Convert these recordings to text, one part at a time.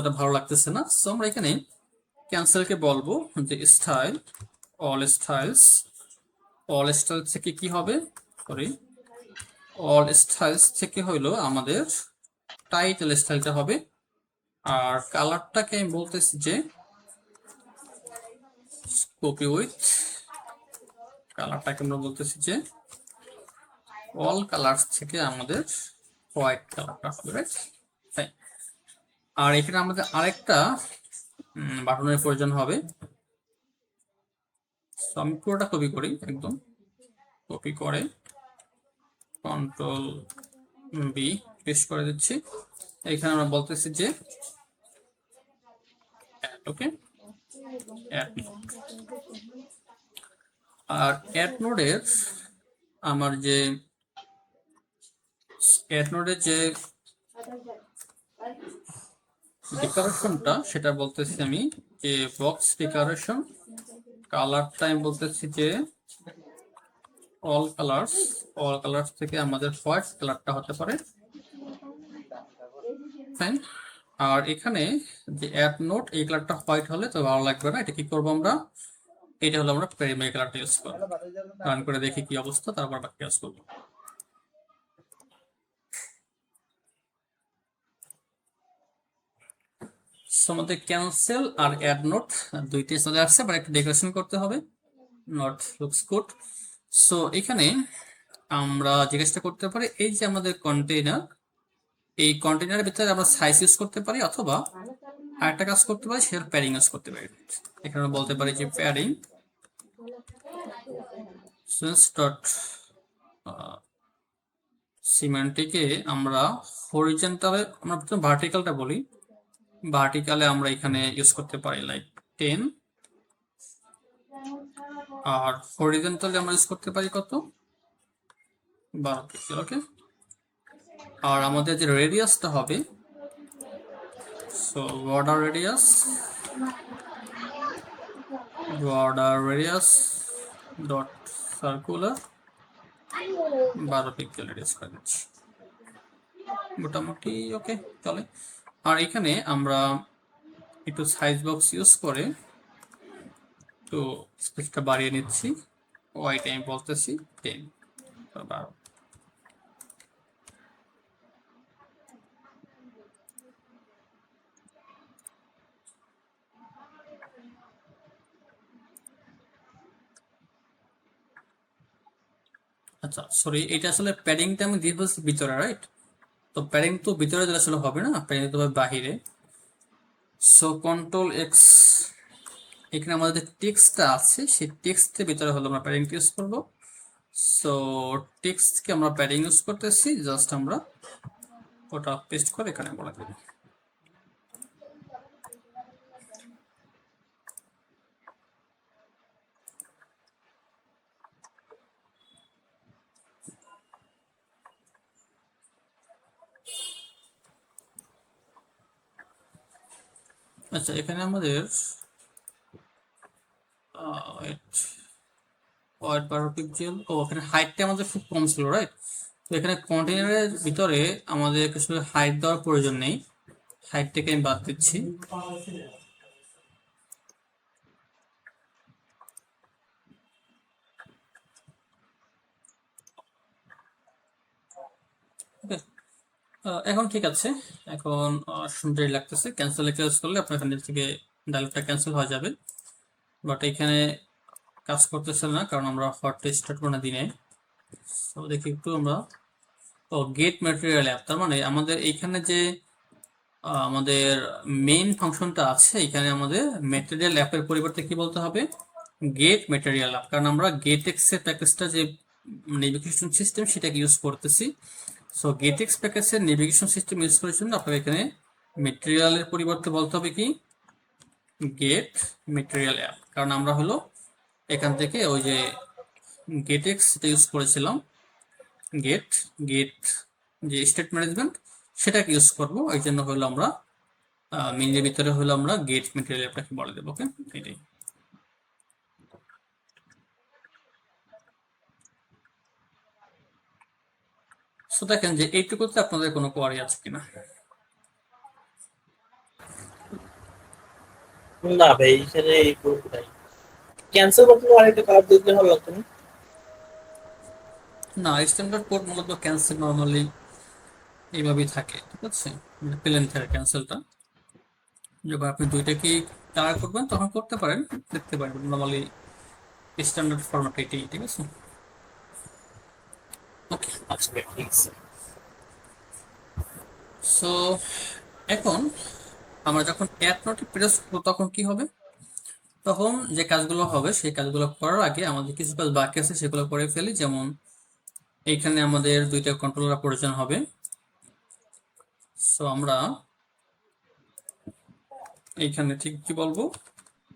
এটা ভালো লাগতেছে না। সো আমরা এখানে ক্যান্সেলকে বলবো যে style all styles, all styles থেকে কি হবে, সরি, অল স্টাইলস থেকে হইলো আমাদের টাইটেল স্টাইলটা হবে। আর কালারটাকে আমি বলতেছি যে কপি উইথ, কালারটাকে আমরা বলতেছি যে অল কালার্স থেকে আমাদের হোয়াইট কালারটা হবে, রাইট? তাই। আর এখানে আমাদের আরেকটা বাটনের প্রয়োজন হবে। আমি পুরোটা কপি করি, একদম কপি করে কন্ট্রোল বি পেস্ট করে দিচ্ছি। এখানে আমরা বলতেছি যে ওকে অ্যাড নোড। আর অ্যাড নোডের আমার যে অ্যাড নোডের যে ডেকোরেশনটা সেটা বলতেছি আমি যে বক্স ডেকোরেশন, কালারটা আমি বলতেছি যে অল কালার্স, অল কালার্স থেকে আমাদের হোয়াইট কালারটা হতে পারে, ফাইন। আর এখানে যে অ্যাড নোট এই কালারটা হোয়াইট হলে তো ভালো লাগবে না, এটা কি করবো আমরা, এটা হলো আমরা প্রাইমারি কালারটা ইউজ করবো। রান করে দেখি কি অবস্থা, তারপর বাকি কাজ করবো। আমাদের ক্যান্সেল আর অ্যাড নোট দুইটাই চলে আসছে, বাট একটু ডেকোরেশন করতে হবে। Not looks good. সো এখানে আমরা জিজ্ঞাসা করতে পারি এই যে আমাদের কন্টেইনার, এই কন্টেইনারের ভিতরে আমরা সাইজ ইউজ করতে পারি অথবা আরেকটা কাজ করতে পারি, সেটা প্যাডিং ইউজ করতে পারি। এখানে আমরা বলতে পারি যে প্যাডিং ডট সিমেন্টিকে আমরা হরিজন্টালে, আমরা প্রথমে ভার্টিক্যালটা বলি, ভার্টিক্যালে আমরা এখানে ইউজ করতে পারি লাইক 10, আর হরিজন্টালে আমরা ইউজ করতে পারি কত, 12 পিক্সেল, ওকে। আর আমাদের যে রেডিয়াসটা হবে, so border radius dot circular 12 pixel radius করে দিচ্ছি, মোটামুটি ওকে চলে। আর এখানে আমরা একটু সাইজ বক্স ইউজ করে তো স্পেসটা বাড়িয়ে নিচ্ছি, ওয়াইট আমি বলতেছি 10, 12। আচ্ছা সরি, এটা আসলে প্যাডিংটা আমি দিয়ে বলছি ভিতরে, রাইট? তো প্যাডিং তো ভিতরে দিলে আসলে হবে না, প্যাডিং তো হবে বাহিরে। সো কন্ট্রোল এক্স, এখানে আমাদের যে টেক্সটটা আছে সেই টেক্সটের ভিতরে হলো আমরা প্যাডিং ইউজ করবো। সো টেক্সটকে আমরা প্যাডিং ইউজ করতেছি, জাস্ট আমরা ওটা পেস্ট করে এখানে বলা যাবে। আচ্ছা এখানে আমাদের ওয়াইড 12 পিক্সেল, ও এখানে হাইটটা আমাদের খুব কম ছিল, রাইট? তো এখানে কন্টেনারের ভিতরে আমাদের কিছু হাইট দেওয়ার প্রয়োজন নেই, হাইটটাকে আমি বাদ দিচ্ছি। এখন ঠিক আছে, এখন সুন্দরই লাগতেছে। ক্যান্সেল ক্লোজ করলে আপনার এখান থেকে ডায়লগটা ক্যান্সেল হয়ে যাবে, বাট এখানে কাজ করতেছে না কারণ আমরা হট স্টার্ট করে দিনে। তো দেখি একটু আমরা, ও গেট ম্যাটেরিয়াল অ্যাপ, তার মানে আমাদের এইখানে যে আমাদের মেইন ফাংশনটা আছে, এখানে আমাদের ম্যাটেরিয়াল অ্যাপের পরিবর্তে কি বলতে হবে, গেট ম্যাটেরিয়াল অ্যাপ, কারণ আমরা গেট এক্স এর প্যাকেজটা যে নেভিগেশন সিস্টেম সেটাকে ইউজ করতেছি। সো গেটেক্স প্যাকেজের নেভিগেশন সিস্টেম ইউজ করার জন্য আপনাকে এখানে মেটেরিয়ালের পরিবর্তে বলতে হবে কি গেট মেটেরিয়াল অ্যাপ, কারণ আমরা হলো এখান থেকে ওই যে গেটেক্স সেটা ইউজ করেছিলাম, গেট গেট যে স্টেট ম্যানেজমেন্ট সেটাকে ইউজ করবো, এই জন্য হলো আমরা মেইনের ভিতরে হলো আমরা গেট মেটেরিয়াল অ্যাপটাকে বলে দেবো, ওকে। এটাই। সো দেখেন যে এইটুকুতে আপনাদের কোনো কোয়ারি আছে কিনা। না ভাই, এখানে এই প্রুফ নাই। ক্যান্সেল করতে হলে আরেকটা কার্ড দিতে ভালো লাগতো না? না, স্ট্যান্ডার্ড কোড মূলত ক্যান্সেল নর্মালি এইভাবেই থাকে, ঠিক আছে? প্লেন থাকে ক্যান্সেলটা। যখন আপনি দুইটাকে তাড়া করবেন তখন করতে পারেন, দেখতে পারেন নর্মালি স্ট্যান্ডার্ড ফরম্যাট এটাই, ঠিক আছে? ওকে। আচ্ছা ভাই, ঠিক আছে। সো এখন আমরা যখন অ্যাড নোটে প্রেস করবো তখন কি হবে? তখন যে কাজগুলো হবে সেই কাজগুলো করার আগে আমাদের কিছু কাজ বাকি আছে, সেগুলো করে ফেলি। যেমন এইখানে আমাদের দুইটা কন্ট্রোলার প্রয়োজন হবে। সো আমরা এইখানে ঠিক কি বলবো,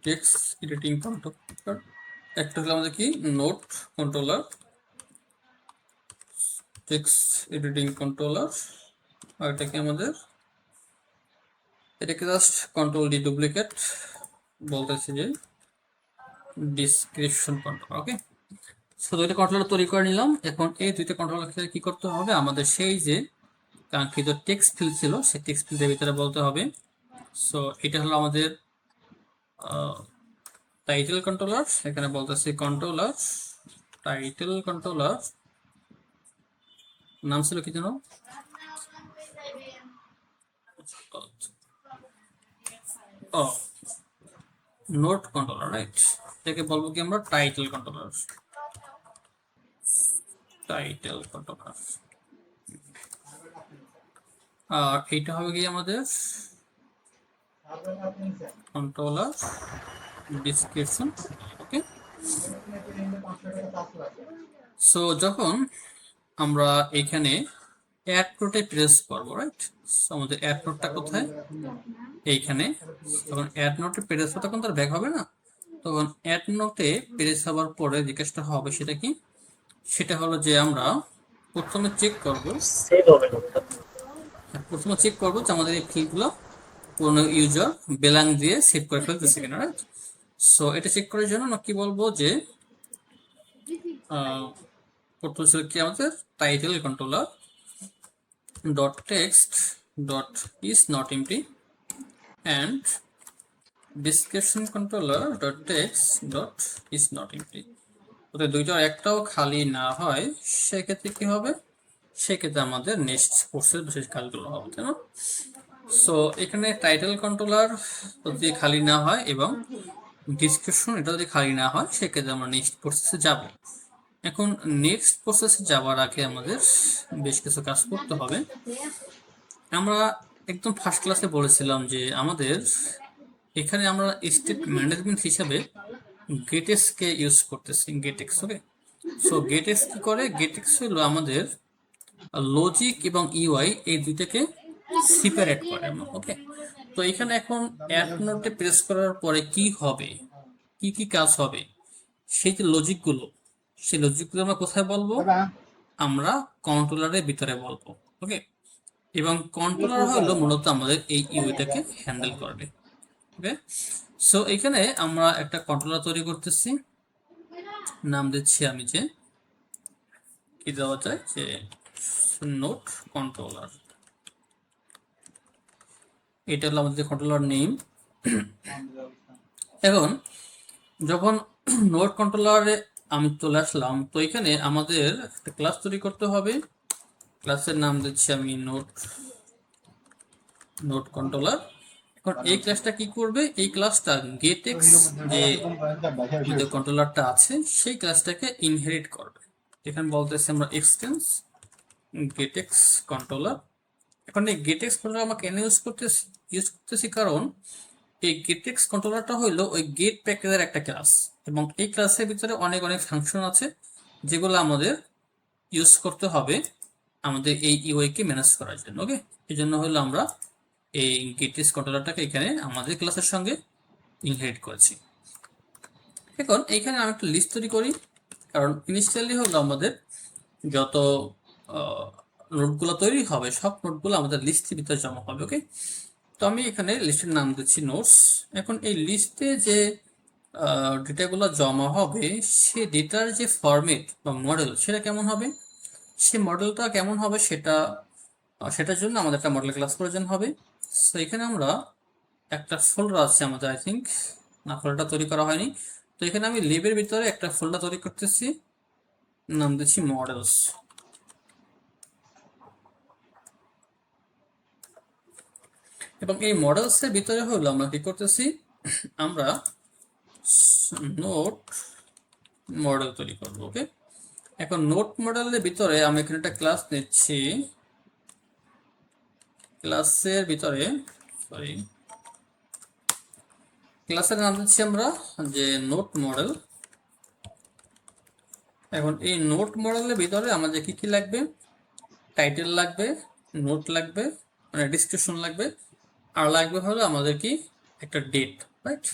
টেক্সট এডিটিং কন্ট্রোলার। একটা হলো আমাদের কি, note controller, text editing controller. আর এটাকে আমাদের, এটাকে জাস্ট কন্ট্রোল ডি ডুপ্লিকেট বলতেছি যে ডিসক্রিপশন কন্ট্রোল। ওকে। সো দুইটা কন্ট্রোলার তৈরি করে নিলাম। এখন এই দুইটা কন্ট্রোলারকে কি করতে হবে, আমাদের সেই যে কাঙ্ক্ষিত টেক্সট ফিল্ড ছিল সেই টেক্সট ফিল্ডের ভিতরে বলতে হবে। সো এটা হলো আমাদের টাইটেল কন্ট্রোলার। এখানে বলতেছি কন্ট্রোলার টাইটেল কন্ট্রোলার, নাম ছিল কি যেন, ও নোট কন্ট্রোলার, রাইট? এটাকে বলবো কি আমরা টাইটেল কন্ট্রোলার, টাইটেল কন্ট্রোলার। আর এইটা হবে কি আমাদের কন্ট্রোলার ডিসক্রিপশন। ওকে। সো যখন আমরা এখানে অ্যাড নোটে প্রেস করবো, রাইট? আমাদের অ্যাড নোটটা কোথায়, এইখানে। তখন অ্যাড নোটে প্রেস হবে তখন তার ব্যাক হবে না। তখন অ্যাড নোটে প্রেস হওয়ার পরে যে কাজটা হবে সেটা কি, সেটা হলো যে আমরা প্রথমে চেক করব, সেভ হবে না। প্রথমে চেক করব যে আমাদের এই ফিল্ডগুলো কোনো ইউজার বেলাং দিয়ে সেভ করে ফেলতেছে কিনা, রাইট? সো এটা চেক করার জন্য আমরা কি বলবো যে প্রথমে ছিল কি আমাদের title controller dot text dot is not empty and description controller dot text dot is not empty. ওদের দুইটার একটাও খালি না হয় সেক্ষেত্রে কি হবে, সেক্ষেত্রে আমাদের নেক্সট কোর্সের বিশেষ কাজগুলো হবে, তাই না? সো এখানে টাইটেল কন্ট্রোলার যদি খালি না হয় এবং ডিসক্রিপশন এটা যদি খালি না হয় সেক্ষেত্রে আমরা নেক্সট প্রসেসে যাব। এখন নেক্সট প্রসেসে যাওয়ার আগে আমাদের বেশ কিছু কাজ করতে হবে। আমরা একদম ফার্স্ট ক্লাসে বলেছিলাম যে আমাদের এখানে আমরা স্টেট ম্যানেজমেন্ট হিসাবে গেটেক্স কে ইউজ করতেছি, গেটেক্স। ওকে। সো গেটেক্স কি করে, গেটেক্স হলো আমাদের লজিক এবং ইউআই এই দুইটাকে সেপারেট করে। ওকে। তো এখানে এখন অ্যাড নোটে প্রেস করার পরে কি হবে, কি কি কাজ হবে, সেই যে লজিকগুলো, সেই লজিকগুলো আমরা কোথায় বলবো, আমরা কন্ট্রোলারের ভিতরে বলবো। ওকে। এবং কন্ট্রোলার হলো মূলত আমাদের এই ইউআইটাকে হ্যান্ডেল করবে। ওকে। সো এখানে আমরা একটা কন্ট্রোলার তৈরি করতেছি, নাম দিচ্ছি আমি যে কি দেওয়া যায়, যে নোট কন্ট্রোলার। এটা হলো আমাদের কন্ট্রোলার নেম। এখন যখন নোট কন্ট্রোলারে আমি চলে আসলাম, তো এখানে আমাদের একটা ক্লাস তৈরি করতে হবে। ক্লাসের নাম দিচ্ছি আমি নোট, নোট কন্ট্রোলার। এখন এই ক্লাসটা কি করবে, এই ক্লাসটা গেটেক্স যে আমাদের কন্ট্রোলারটা আছে সেই ক্লাসটাকে ইনহেরিট করবে। এখানে বলতেছি আমরা এক্সটেন্স গেটেক্স কন্ট্রোলার। এখন এই গেটেক্স কন্ট্রোলার আমরা কেন ইউজ করতেছি কারণ এই গেটেক্স কন্ট্রোলারটা হইলো ওই গেট প্যাকেজের একটা ক্লাস, এবং এই ক্লাসের ভিতরে অনেক অনেক ফাংশন আছে যেগুলো আমাদের ইউজ করতে হবে আমাদের এই ইউআই কে ম্যানেজ করার জন্য। ওকে। এই জন্য হলো আমরা এই গেটেক্স কন্ট্রোলারটাকে এখানে আমাদের ক্লাসের সঙ্গে ইনহেরিট করেছি। এখন এইখানে আমি একটা লিস্ট তৈরি করি, কারণ ইনিশিয়ালি হলো আমাদের যত নোটগুলো তৈরি হবে সব নোটগুলো আমাদের লিস্টের ভিতরে জমা হবে। ওকে। তো আমি এখানে লিস্টের নাম দিচ্ছি নোটস। এখন এই লিস্টে যে ডেটাগুলো জমা হবে সে ডেটার যে ফরম্যাট বা মডেল সেটা কেমন হবে, সে মডেলটা কেমন হবে সেটার জন্য আমাদের একটা মডেল ক্লাস প্রয়োজন হবে। সো এখানে আমরা একটা ফোল্ডার আছে আমাদের, আই থিঙ্ক না, ফোল্ডারটা তৈরি করা হয়নি। তো এখানে আমি লিবের ভিতরে একটা ফোল্ডার তৈরি করতেছি, নাম দিচ্ছি মডেলস। এবং এই মডেলসের ভিতরে হলো আমরা কি করতেছি, আমরা নোট মডেল তৈরি করবো। ওকে, এখন নোট মডেলের ভিতরে আমি এখানে একটা ক্লাস নিচ্ছি, ক্লাসের ভিতরে সরি ক্লাসের নাম দিচ্ছি আমরা যে নোট মডেল। এখন এই নোট মডেলের ভিতরে আমাদের কি কি লাগবে, টাইটেল লাগবে, নোট লাগবে মানে ডিসক্রিপশন লাগবে, আর লাগবে হলো আমাদের কি একটা ডেট, রাইট?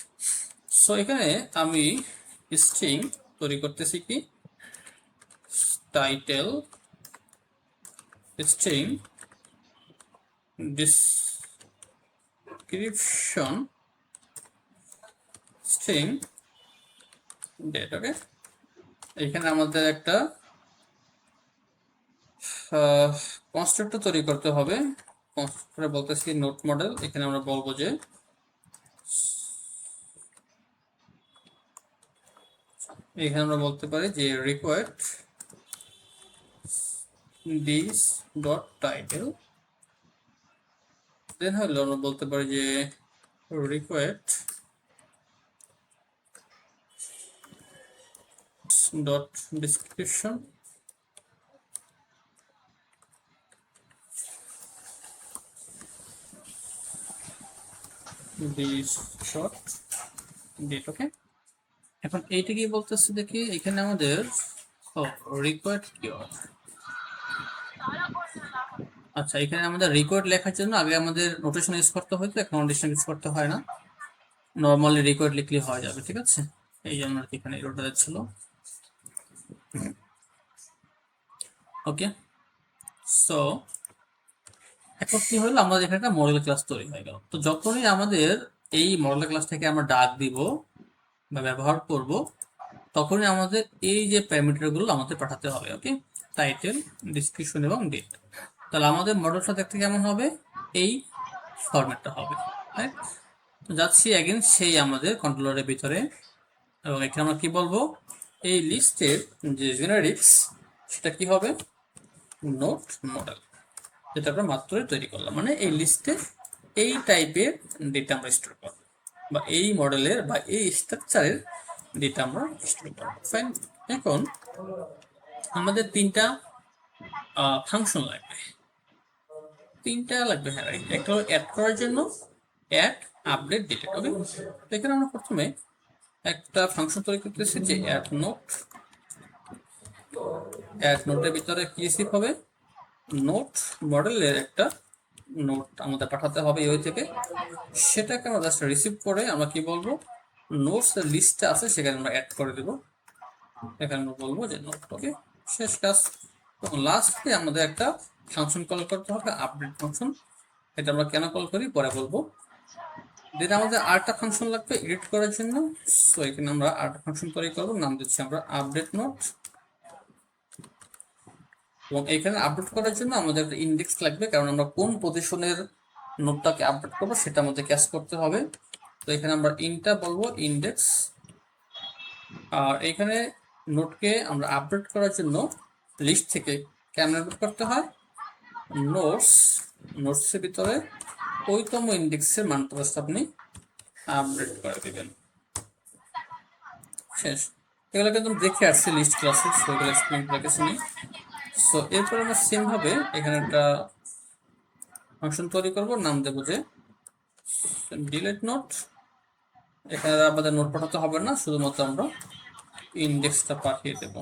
সো এখানে আমি স্ট্রিং তৈরি করতেছি কি title string description string date. Okay, এখানে আমাদের একটা কনস্ট্রাক্টর তৈরি করতে হবে। কনস্ট্রাক্টরে বলতেছি নোট মডেল, এখানে আমরা বলবো যে এখানে আমরা বলতে পারি যে required this dot title, then হলো আমরা বলতে পারি যে required dot description, this dot date. Okay, এখন এইটা কি বলতেছে দেখি, এখানে আমাদের রিকোয়ার্ড কিওয়ার্ড। আচ্ছা, এখানে আমাদের রিকোয়ার্ড লেখার জন্য আগে আমাদের নোটেশন ইউজ করতে হতো, এখন নোটেশন ইউজ করতে হয় না, নর্মালি রিকোয়ার্ড লিখলে হয়ে যাবে। ঠিক আছে, এই জন্য আর কি এখানে এররটা যাচ্ছিল। ওকে, সো এখন কি হলো, আমাদের এখানে একটা মডেল ক্লাস তৈরি হয়ে গেল। তো যখনই আমাদের এই মডেল ক্লাস থেকে আমরা ডাক দিব বা ব্যবহার করব, তখনই আমাদের এই যে প্যারামিটারগুলো আমাদের পাঠাতে হবে। ওকে, টাইটেল, ডিসক্রিপশন এবং ডেট। তাহলে আমাদের মডেলটা দেখতে কেমন হবে, এই ফরম্যাটটা হবে, রাইট? তো যাচ্ছি অ্যাগেন সেই আমাদের কন্ট্রোলারের ভিতরে, এবং এখানে আমরা কি বলবো, এই লিস্টের যে জেনারিক্স সেটা কি হবে, নোট মডেল, যেটা আমরা মাত্রই তৈরি করলাম। মানে এই লিস্টে এই টাইপের ডেটা আমরা স্টোর করবো, বা এই মডেলের বা এই স্ট্রাকচারের ডেটা আমরা স্টোর করবো। ফাইন, এখন আমাদের তিনটা ফাংশন লাগবে, হ্যাঁ রাইট। একটা হলো অ্যাড করার জন্য, অ্যাড, আপডেট, ডিলিট। ওকে, এখানে আমরা প্রথমে একটা ফাংশন তৈরি করতেছি যে অ্যাড নোট। অ্যাড নোটের ভিতরে কি রিসিভ হবে, নোট মডেলের একটা নোট আমাদের পাঠাতে হবে ইউআই থেকে, সেটাকে আমরা জাস্ট রিসিভ করে আমরা কি বলবো, নোটস লিস্টটা আছে সেখানে আমরা অ্যাড করে দেব, এখানে আমরা বলবো যে নোট। ওকে, শেষ কাজ। লাস্টে আমাদের একটা ফাংশন কল করতে হবে, আপডেট ফাংশন। এটা আমরা কেন কল করি পরে বলবো। দেন আমাদের আরেকটা ফাংশন লাগবে এডিট করার জন্য, সো এখানে আমরা আরেকটা ফাংশন তৈরি করবো, নাম দিচ্ছি আমরা আপডেট নোট। এবং এখানে আপডেট করার জন্য আমাদের একটা ইন্ডেক্স লাগবে, কারণ আমরা কোন পজিশনের নোটটাকে আপডেট করবো সেটা আমাদের ক্যাচ করতে হবে। তো এখানে আমরা ইনটা বলবো ইন্ডেক্স। আর এখানে নোটকে আমরা আপডেট করার জন্য লিস্ট থেকে কেমন আপডেট করতে হয়, নোটসের ভিতরে ওইতম ইন্ডেক্সের মানটা আপনি আপডেট করে দিবেন। শেষ, এগুলো কিন্তু দেখে আসছি লিস্ট ক্লাসে, সো এগুলো এক্সপ্লেন করে কিছু নেই। সো এরপর আমরা সেম ভাবে এখানে একটা ফাংশন তৈরি করব, নাম দেবো যে ডিলিট নোট। এখানে আমাদের নোট পাঠাতে হবে না, শুধুমাত্র আমরা ইন্ডেক্সটা পাঠিয়ে দেব।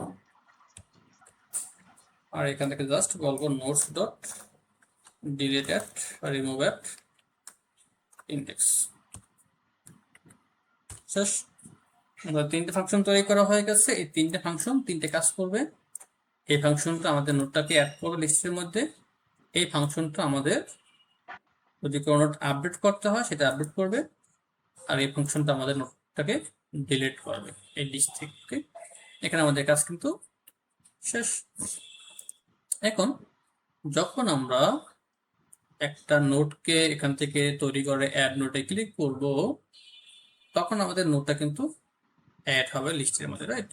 আর এখান থেকে জাস্ট বলবো notes dot delete at remove at index. শেষ, তিনটে ফাংশন তৈরি করা হয়ে গেছে। এই তিনটে ফাংশন তিনটে কাজ করবে। এই ফাংশনটা আমাদের নোটটাকে অ্যাড করবে লিস্টের মধ্যে, এই ফাংশনটা আমাদের যদি কোনো নোট আপডেট করতে হয় সেটা আপডেট করবে, আর এই ফাংশনটা আমাদের নোটটাকে ডিলিট করবে এই লিস্ট থেকে। এখানে আমাদের কাজ কিন্তু শেষ। এখন যখন আমরা একটা নোটকে এখান থেকে তৈরি করে অ্যাড নোটে ক্লিক করব, তখন আমাদের নোটটা কিন্তু অ্যাড হবে লিস্টের মধ্যে, রাইট?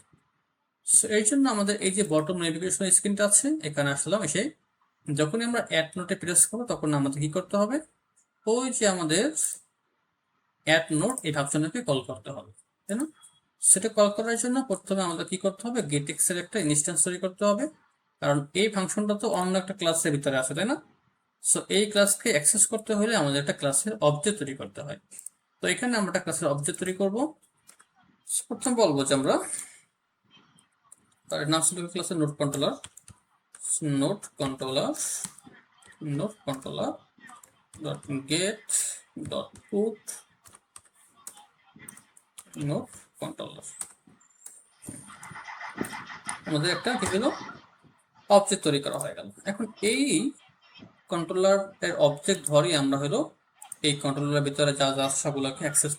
সো এই জন্য আমাদের এই যে বটম নেভিগেশন স্ক্রিনটা আছে, এখানে আসলাম, এসে যখনই আমরা অ্যাড নোটে প্রেস করবো তখন আমাদের কি করতে হবে, ওই যে আমাদের অ্যাড নোট এই ফাংশনটাকে কল করতে হবে, তাই না? সেটা কল করার জন্য প্রথমে আমাদের কি করতে হবে, গেটএক্স এর একটা ইনস্ট্যান্স তৈরি করতে হবে, কারণ এই ফাংশনটা তো অন্য একটা ক্লাসের ভিতরে আছে, তাই না? সো এই ক্লাসকে অ্যাক্সেস করতে হলে আমাদের একটা ক্লাসের অবজেক্ট তৈরি করতে হয়। তো এখানে আমরা একটা ক্লাসের অবজেক্ট তৈরি করব। প্রথম বলবো যে আমরা তার নাম ছিল ক্লাসের note controller, note controller, note controller dot gate dot put note controller. আমাদের একটা কি হলো, অবজেক্ট তৈরি করা হয়ে গেল। এখন এই কন্ট্রোলার এর অবজেক্ট ধরেই আমরা হলো এই কন্ট্রোলারের ভিতরে যা যা সবগুলোকে অ্যাক্সেস